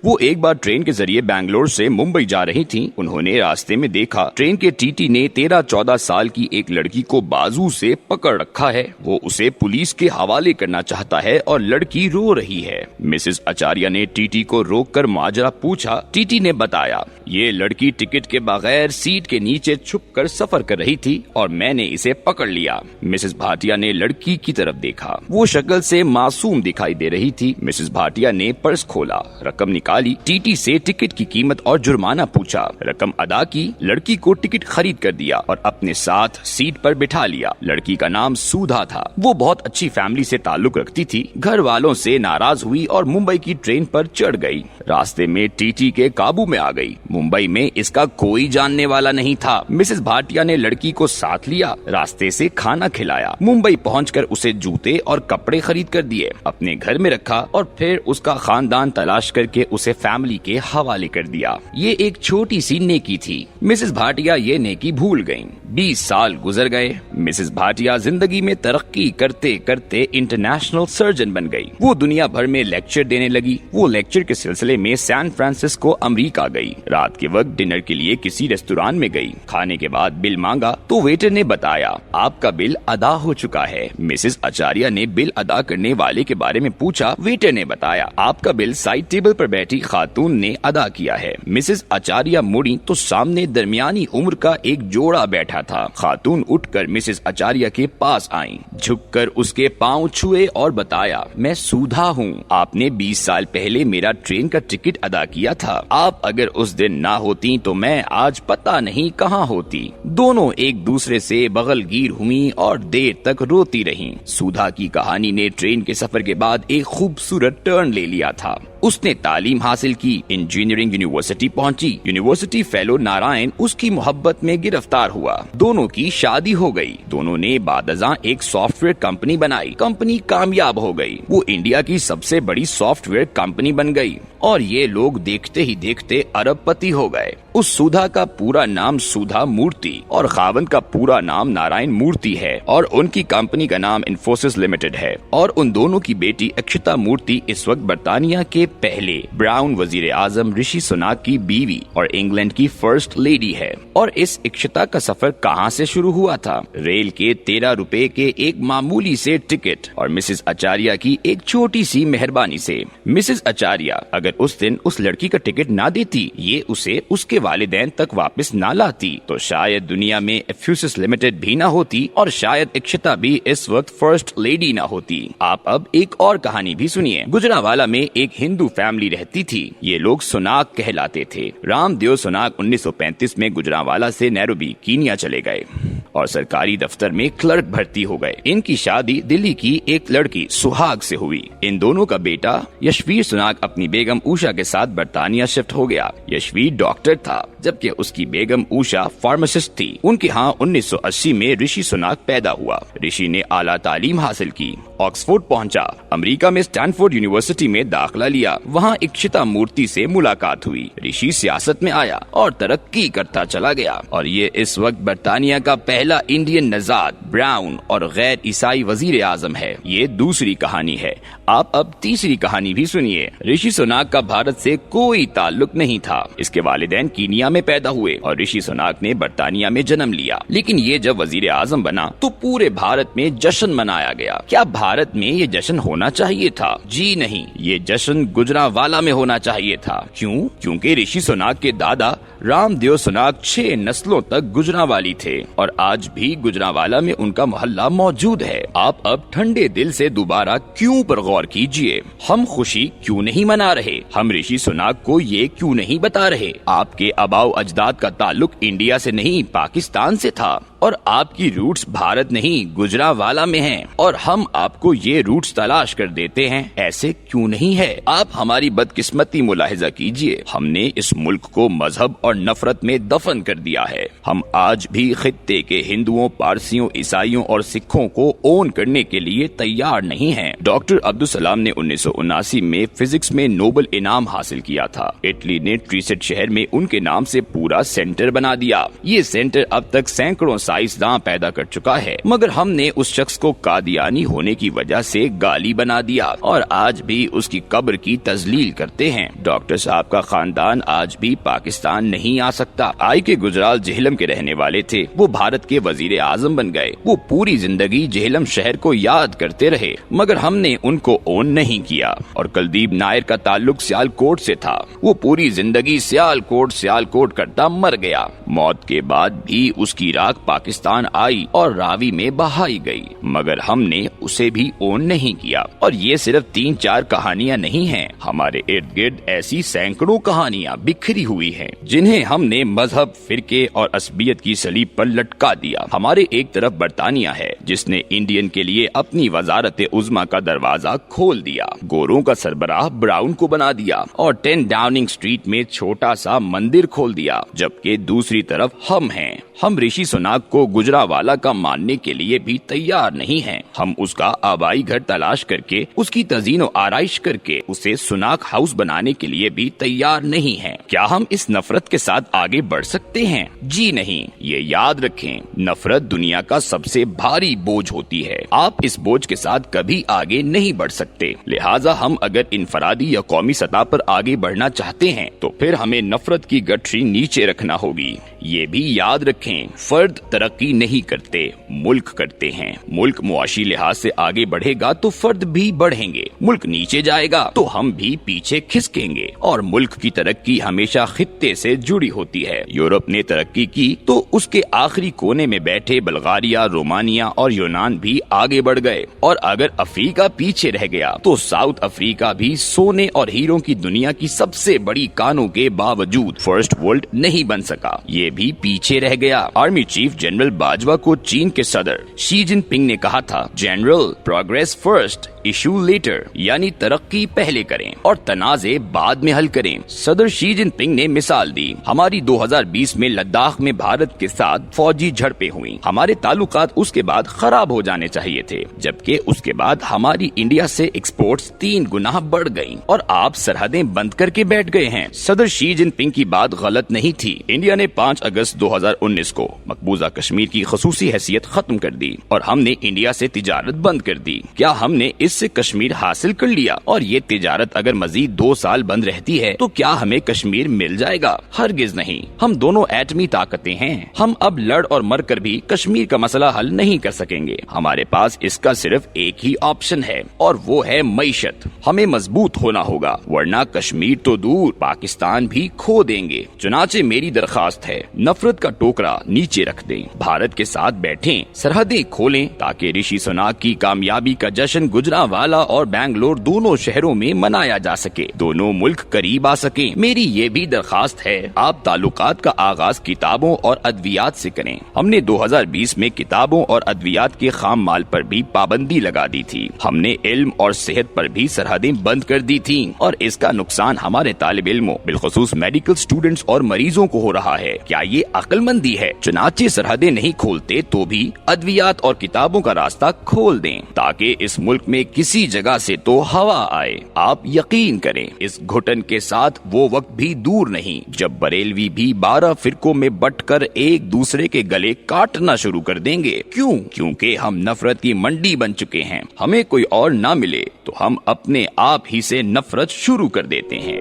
وہ ایک بار ٹرین کے ذریعے بنگلور سے ممبئی جا رہی تھیں۔ انہوں نے راستے میں دیکھا ٹرین کے ٹی ٹی نے 13-14 سال کی ایک لڑکی کو بازو سے پکڑ رکھا ہے۔ وہ اسے پولیس کے حوالے کرنا چاہتا ہے اور لڑکی رو رہی ہے۔ مسز اچاریہ نے ٹی ٹی کو روک کر ماجرا پوچھا۔ ٹی ٹی نے بتایا، یہ لڑکی ٹکٹ کے بغیر سیٹ کے نیچے چھپ کر سفر کر رہی تھی اور میں نے اسے پکڑ لیا۔ مسز بھاٹیا نے لڑکی کی طرف دیکھا۔ وہ شکل سے معصوم دکھائی دے رہی تھی۔ مسز بھاٹیا نے پرس کھولا، رقم نکالی، ٹی ٹی سے ٹکٹ کی قیمت اور جرمانہ پوچھا، رقم ادا کی، لڑکی کو ٹکٹ خرید کر دیا اور اپنے ساتھ سیٹ پر بٹھا لیا۔ لڑکی کا نام سودھا تھا۔ وہ بہت اچھی فیملی سے تعلق رکھتی تھی۔ گھر والوں سے ناراض ہوئی اور ممبئی کی ٹرین پر چڑھ گئی۔ راستے میں ٹی ٹی کے قابو میں آ گئی۔ ممبئی میں اس کا کوئی جاننے والا نہیں تھا۔ مسز بھاٹیا نے لڑکی کو ساتھ لیا، راستے سے کھانا کھلایا، ممبئی پہنچ کر اسے جوتے اور کپڑے خرید کر دیے، اپنے گھر میں رکھا اور پھر اس کا خاندان تلاش کر کے اسے فیملی کے حوالے کر دیا۔ یہ ایک چھوٹی سی نیکی تھی۔ مسز بھاٹیا یہ نیکی بھول گئیں۔ 20 سال گزر گئے۔ مسز بھاٹیا زندگی میں ترقی کرتے کرتے انٹرنیشنل سرجن بن گئی۔ وہ دنیا بھر میں لیکچر دینے لگی۔ وہ لیکچر کے سلسلے میں سان فرانسسکو امریکہ گئی۔ رات کے وقت ڈنر کے لیے کسی ریستوران میں گئی۔ کھانے کے بعد بل مانگا تو ویٹر نے بتایا، آپ کا بل ادا ہو چکا ہے۔ مسز اچاریہ نے بل ادا کرنے والے کے بارے میں پوچھا۔ ویٹر نے بتایا، آپ کا بل سائڈ ٹیبل پر بیٹھی خاتون نے ادا کیا ہے۔ مسز اچاریہ مڑی تو سامنے درمیانی عمر کا ایک جوڑا بیٹھا تھا۔ خاتون اٹھ کر مسز اچاریہ کے پاس آئیں، جھک کر اس کے پاؤں چھوئے اور بتایا، میں سودھا ہوں، آپ نے 20 سال پہلے میرا ٹرین کا ٹکٹ ادا کیا تھا۔ آپ اگر اس دن نہ ہوتی تو میں آج پتہ نہیں کہاں ہوتی۔ دونوں ایک دوسرے سے بغل گیر ہوئیں اور دیر تک روتی رہیں۔ سودھا کی کہانی نے ٹرین کے سفر کے بعد ایک خوبصورت ٹرن لے لیا تھا۔ اس نے تعلیم حاصل کی، انجینئرنگ یونیورسٹی پہنچی۔ یونیورسٹی فیلو نارائن اس کی محبت میں گرفتار ہوا۔ دونوں کی شادی ہو گئی۔ دونوں نے بعد ازاں ایک سافٹ ویئر کمپنی بنائی۔ کمپنی کامیاب ہو گئی۔ وہ انڈیا کی سب سے بڑی سافٹ ویئر کمپنی بن گئی اور یہ لوگ دیکھتے ہی دیکھتے ارب پتی ہو گئے۔ اس سودھا کا پورا نام سودھا مورتی اور خاوند کا پورا نام نارائن مورتی ہے اور ان کی کمپنی کا نام انفوسس لمیٹڈ ہے۔ اور ان دونوں کی بیٹی اکشتا مورتی اس وقت برطانیہ کے پہلے براؤن وزیر اعظم رشی سناک کی بیوی اور انگلینڈ کی فرسٹ لیڈی ہے۔ اور اس اکشتا کا سفر کہاں سے شروع ہوا تھا؟ ریل کے 13 روپے کے ایک معمولی سے ٹکٹ اور مسز اچاریہ کی ایک چھوٹی سی مہربانی سے۔ مسز اچاریہ اگر اس دن اس لڑکی کا ٹکٹ نہ دیتی، یہ اسے اس کے والدین تک واپس نہ لاتی، تو شاید دنیا میں انفوسس لمیٹڈ بھی نہ ہوتی اور شاید اکشتا بھی اس وقت فرسٹ لیڈی نہ ہوتی۔ آپ اب ایک اور کہانی بھی سنیے۔ گجرانوالہ میں ایک ہندو فیملی رہتی تھی۔ یہ لوگ سناک کہلاتے تھے۔ رام دیو سناک 1935 میں گجرانوالہ سے نیروبی کینیا چلے گئے اور سرکاری دفتر میں کلرک بھرتی ہو گئے۔ ان کی شادی دلی کی ایک لڑکی سہاگ سے ہوئی۔ ان دونوں کا بیٹا یشویر سناک اپنی بیگم اوشا کے ساتھ برطانیہ شفٹ ہو گیا۔ یشویر ڈاکٹر تھا جبکہ اس کی بیگم اوشا فارماسسٹ تھی۔ ان کے ہاں 1980 میں رشی سناک پیدا ہوا۔ رشی نے اعلیٰ تعلیم حاصل کی، آکسفورڈ پہنچا، امریکہ میں اسٹینفورڈ یونیورسٹی میں داخلہ لیا، وہاں اکشتا مورتی سے ملاقات ہوئی۔ رشی سیاست میں آیا اور ترقی کرتا چلا گیا اور یہ اس وقت برطانیہ کا پہلا انڈین نژاد براؤن اور غیر عیسائی وزیر اعظم ہے۔ یہ دوسری کہانی ہے۔ آپ اب تیسری کہانی بھی سنیے۔ رشی سناک کا بھارت سے کوئی تعلق نہیں تھا۔ اس کے والدین کینیا میں پیدا ہوئے اور رشی سناک نے برطانیہ میں جنم لیا، لیکن یہ جب وزیر اعظم بنا تو پورے بھارت میں جشن منایا گیا۔ کیا بھارت میں یہ جشن ہونا چاہیے تھا؟ جی نہیں، یہ جشن گجرانوالہ میں ہونا چاہیے تھا۔ کیوں؟ کیونکہ رشی سناک کے دادا رام دیو سناک 6 نسلوں تک گجرانوالی تھے اور آج بھی گجرانوالہ میں ان کا محلہ موجود ہے۔ آپ اب ٹھنڈے دل سے دوبارہ کیوں پر غور کیجئے۔ ہم خوشی کیوں نہیں منا رہے؟ ہم رشی سناک کو یہ کیوں نہیں بتا رہے؟ آپ کے آباؤ اجداد کا تعلق انڈیا سے نہیں پاکستان سے تھا اور آپ کی روٹس بھارت نہیں گجرانوالہ میں ہیں اور ہم آپ کو یہ روٹس تلاش کر دیتے ہیں۔ ایسے کیوں نہیں ہے؟ آپ ہماری بدقسمتی ملاحظہ کیجئے۔ ہم نے اس ملک کو مذہب اور نفرت میں دفن کر دیا ہے۔ ہم آج بھی خطے کے ہندوؤں، پارسیوں، عیسائیوں اور سکھوں کو اون کرنے کے لیے تیار نہیں ہیں۔ ڈاکٹر عبدالسلام نے 1979 میں فزکس میں نوبل انعام حاصل کیا تھا۔ اٹلی نے ٹریسٹ شہر میں ان کے نام سے پورا سینٹر بنا دیا۔ یہ سینٹر اب تک سینکڑوں سال سائنسداں پیدا کر چکا ہے، مگر ہم نے اس شخص کو قادیانی ہونے کی وجہ سے گالی بنا دیا اور آج بھی اس کی قبر کی تذلیل کرتے ہیں۔ ڈاکٹر صاحب کا خاندان آج بھی پاکستان نہیں آ سکتا۔ آئی کے گجرال جہلم کے رہنے والے تھے، وہ بھارت کے وزیر اعظم بن گئے۔ وہ پوری زندگی جہلم شہر کو یاد کرتے رہے، مگر ہم نے ان کو اون نہیں کیا۔ اور کلدیپ نائر کا تعلق سیالکوٹ سے تھا، وہ پوری زندگی سیالکوٹ کرتا مر گیا۔ موت کے بعد بھی اس کی راکھ پاکستان آئی اور راوی میں بہائی گئی، مگر ہم نے اسے بھی اون نہیں کیا۔ اور یہ صرف 3-4 کہانیاں نہیں ہیں، ہمارے ارد گرد ایسی سینکڑوں کہانیاں بکھری ہوئی ہیں جنہیں ہم نے مذہب، فرقے اور عصبیت کی صلیب پر لٹکا دیا۔ ہمارے ایک طرف برطانیہ ہے جس نے انڈین کے لیے اپنی وزارت عظمیٰ کا دروازہ کھول دیا، گوروں کا سربراہ براؤن کو بنا دیا اور 10 ڈاؤننگ اسٹریٹ میں چھوٹا سا مندر کھول دیا، جبکہ دوسری طرف ہم ہیں۔ ہم رشی سناک کو گجراوالا کا ماننے کے لیے بھی تیار نہیں ہیں۔ ہم اس کا آبائی گھر تلاش کر کے، اس کی تزئین و آرائش کر کے اسے سناک ہاؤس بنانے کے لیے بھی تیار نہیں ہیں۔ کیا ہم اس نفرت کے ساتھ آگے بڑھ سکتے ہیں؟ جی نہیں۔ یہ یاد رکھیں، نفرت دنیا کا سب سے بھاری بوجھ ہوتی ہے، آپ اس بوجھ کے ساتھ کبھی آگے نہیں بڑھ سکتے۔ لہٰذا ہم اگر انفرادی یا قومی سطح پر آگے بڑھنا چاہتے ہیں تو پھر ہمیں نفرت کی گٹھری نیچے رکھنا ہوگی۔ یہ بھی یاد رکھیں، فرد ترقی نہیں کرتے، ملک کرتے ہیں۔ ملک معاشی لحاظ سے آگے بڑھے گا تو فرد بھی بڑھیں گے، ملک نیچے جائے گا تو ہم بھی پیچھے کھسکیں گے۔ اور ملک کی ترقی ہمیشہ خطے سے جڑی ہوتی ہے۔ یورپ نے ترقی کی تو اس کے آخری کونے میں بیٹھے بلغاریہ، رومانیہ اور یونان بھی آگے بڑھ گئے، اور اگر افریقہ پیچھے رہ گیا تو ساؤتھ افریقہ بھی سونے اور ہیروں کی دنیا کی سب سے بڑی کانوں کے باوجود فرسٹ ورلڈ نہیں بن سکا، یہ بھی پیچھے رہ گیا۔ آرمی چیف جنرل باجوہ کو چین کے صدر شی جن پنگ نے کہا تھا، general, progress first, issue later, یعنی ترقی پہلے کریں اور تنازع بعد میں حل کریں۔ صدر شی جن پنگ نے مثال دی، ہماری 2020 میں لداخ میں بھارت کے ساتھ فوجی جھڑپیں ہوئیں، ہمارے تعلقات اس کے بعد خراب ہو جانے چاہیے تھے، جبکہ اس کے بعد ہماری انڈیا سے ایکسپورٹس 3 گنا بڑھ گئیں اور آپ سرحدیں بند کر کے بیٹھ گئے ہیں۔ صدر شی جن پنگ کی بات غلط نہیں تھی۔ انڈیا نے 5 اگست 2019 کو مقبوضہ کشمیر کی خصوصی حیثیت ختم کر دی اور ہم نے انڈیا سے تجارت بند کر دی۔ کیا ہم نے اس سے کشمیر حاصل کر لیا؟ اور یہ تجارت اگر مزید 2 سال بند رہتی ہے تو کیا ہمیں کشمیر مل جائے گا؟ ہرگز نہیں۔ ہم دونوں ایٹمی طاقتیں ہیں، ہم اب لڑ اور مر کر بھی کشمیر کا مسئلہ حل نہیں کر سکیں گے۔ ہمارے پاس اس کا صرف ایک ہی آپشن ہے اور وہ ہے معیشت۔ ہمیں مضبوط ہونا ہوگا، ورنہ کشمیر تو دور، پاکستان بھی کھو دیں گے۔ چنانچہ میری درخواست ہے، نفرت کا ٹوکرا نیچے رکھ دیں، بھارت کے ساتھ بیٹھیں، سرحدیں کھولیں تاکہ رشی سناک کی کامیابی کا جشن گجرانوالہ اور بنگلور دونوں شہروں میں منایا جا سکے، دونوں ملک قریب آ سکیں۔ میری یہ بھی درخواست ہے، آپ تعلقات کا آغاز کتابوں اور ادویات سے کریں۔ ہم نے 2020 میں کتابوں اور ادویات کے خام مال پر بھی پابندی لگا دی تھی، ہم نے علم اور صحت پر بھی سرحدیں بند کر دی تھیں، اور اس کا نقصان ہمارے طالب علموں بالخصوص میڈیکل اسٹوڈنٹس اور مریضوں کو ہو رہا ہے۔ کیا یہ عقل مندی ہے؟ چنانچہ سرحدیں نہیں کھولتے تو بھی ادویات اور کتابوں کا راستہ کھول دیں تاکہ اس ملک میں کسی جگہ سے تو ہوا آئے۔ آپ یقین کریں، اس گھٹن کے ساتھ وہ وقت بھی دور نہیں جب بریلوی بھی 12 فرقوں میں بٹ کر ایک دوسرے کے گلے کاٹنا شروع کر دیں گے۔ کیوں؟ کیونکہ ہم نفرت کی منڈی بن چکے ہیں۔ ہمیں کوئی اور نہ ملے تو ہم اپنے آپ ہی سے نفرت شروع کر دیتے ہیں۔